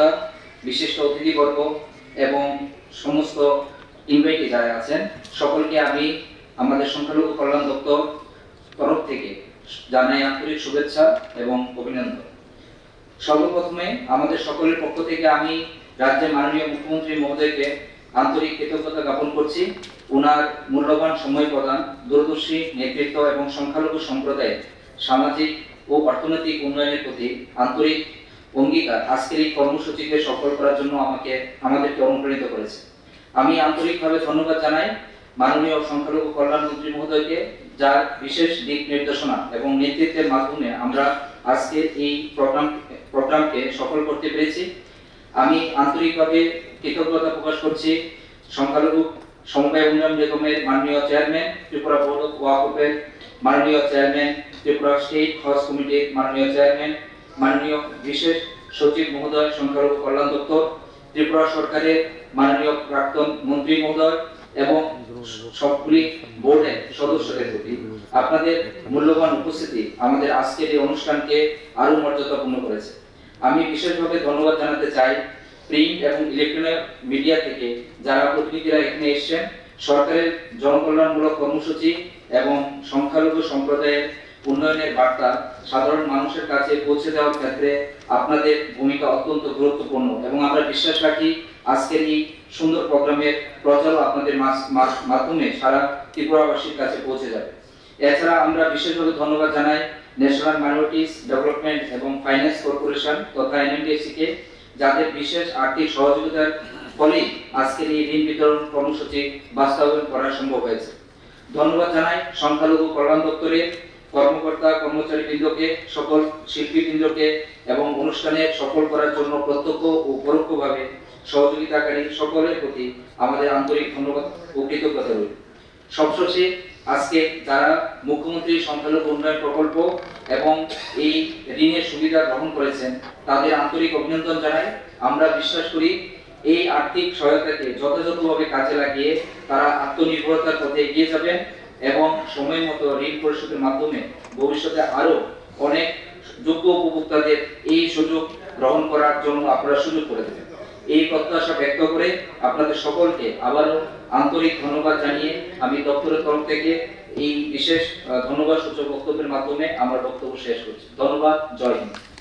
কর্মকর্তা, বিশিষ্ট অতিথিবর্গ এবং সমস্ত ইনভাইটি যারা আছেন সকলকে আমি আমাদের সংখ্যালঘু কল্যাণ দপ্তর তরফ থেকে জানাই আন্তরিক শুভেচ্ছা এবং অভিনন্দন। সর্বপ্রথমে আমাদের সকলের পক্ষ থেকে আমি রাজ্যের মাননীয় মুখ্যমন্ত্রী মহোদয়কে আন্তরিক কৃতজ্ঞতা জ্ঞাপন করছি। ওনার মূল্যবান সময় প্রদান, দূরদর্শী নেতৃত্ব এবং সংখ্যালঘু সম্প্রদায়ের সামাজিক ও অর্থনৈতিক উন্নয়নের প্রতি আন্তরিক অঙ্গীকার আজকের এই কর্মসূচিকে সফল করার জন্য আমাদেরকে অনুপ্রাণিত করেছে। আমি আন্তরিকভাবে ধন্যবাদ জানাই মাননীয় সংখ্যালঘু কল্যাণ মন্ত্রী মহোদয়কে, যার বিশেষ দিক নির্দেশনা এবং নেতৃত্বের মাধ্যমে আমরা আজকে এই প্রোগ্রামকে সফল করতে পেরেছি। আমি আন্তরিকভাবে কৃতজ্ঞতা প্রকাশ করছি সংখ্যালঘু সমবায় উন্নয়ন নিগমের মাননীয় চেয়ারম্যান, ত্রিপুরা বোর্ড অফ ওয়াকফের মাননীয় চেয়ারম্যান, ত্রিপুরা স্টেট হজ কমিটির মাননীয় চেয়ারম্যান, মাননীয় বিশেষ সচিব মহোদয় সংখ্যালঘু কল্যাণ দপ্তর, ত্রিপুরা সরকারের মাননীয় প্রাক্তন মন্ত্রী মহোদয় এবং সবগুলি বোর্ডের সদস্যদের প্রতি আপনাদের মূল্যবান উপস্থিতি আমাদের আজকের এই অনুষ্ঠানকে আরো মর্যাদাপূর্ণ করেছে। আমি বিশেষভাবে ধন্যবাদ জানাতে চাই প্রিন্ট এবং ইলেকট্রনিক মিডিয়া থেকে যারা প্রতিনিধিরা এখানে এসেছেন। সরকারের জনকল্যাণমূলক কর্মসূচি এবং সংখ্যালঘু সম্প্রদায়ের উন্নয়নের বার্তা সাধারণ মানুষের কাছে পৌঁছে দেওয়ার ক্ষেত্রে আপনাদের ভূমিকা অত্যন্ত গুরুত্বপূর্ণ এবং আমরা বিশ্বাস রাখি আজকের এই সুন্দর প্রোগ্রামের প্রচার আপনাদের মাধ্যমে সারা ত্রিপুরাবাসীর কাছে পৌঁছে যাবে। এছাড়া আমরা বিশেষভাবে ধন্যবাদ জানাই ন্যাশনাল মাইনরিটিস ডেভেলপমেন্ট এবং ফাইন্যান্স কর্পোরেশন তথা NMDFC কে, যাদের বিশেষ আর্থিক সহযোগিতার ফলে আজকের এই ঋণ বিতরণ কর্মসূচি বাস্তবায়ন করা সম্ভব হয়েছে। ধন্যবাদ জানাই সংখ্যালঘু কল্যাণ দপ্তরের কর্মকর্তা কর্মচারীবৃন্দকে, সকল শিল্পীবৃন্দকে এবং অনুষ্ঠানে সফল করার জন্য প্রত্যক্ষ ও পরোক্ষভাবে সহযোগিতাকারী সকলের প্রতি আমাদের আন্তরিক ধন্যবাদ ও কৃতজ্ঞতা রইল। সবশেষে আজকে যারা মুখ্যমন্ত্রী সংখ্যালঘু উন্নয়ন প্রকল্প এবং এই ঋণের সুবিধা গ্রহণ করেছেন তাদের আন্তরিক অভিনন্দন জানাই। আমরা বিশ্বাস করি এই আর্থিক সহায়তাকে যথাযথভাবে কাজে লাগিয়ে তারা আত্মনির্ভরতার পথে এগিয়ে যাবেন এবং সময় মতো ঋণ পরিশোধের মাধ্যমে ভবিষ্যতে আরো অনেক যোগ্য উপভোক্তাদের এই সুযোগ গ্রহণ করার জন্য আপনারা সুযোগ করে দেবেন। এই প্রত্যাশা ব্যক্ত করে আপনাদের সকলকে আবারও আন্তরিক ধন্যবাদ জানিয়ে আমি দপ্তরের তরফ থেকে এই বিশেষ ধন্যবাদ সূচক বক্তব্যের মাধ্যমে আমার বক্তব্য শেষ করছি। ধন্যবাদ। জয় হিন্দ।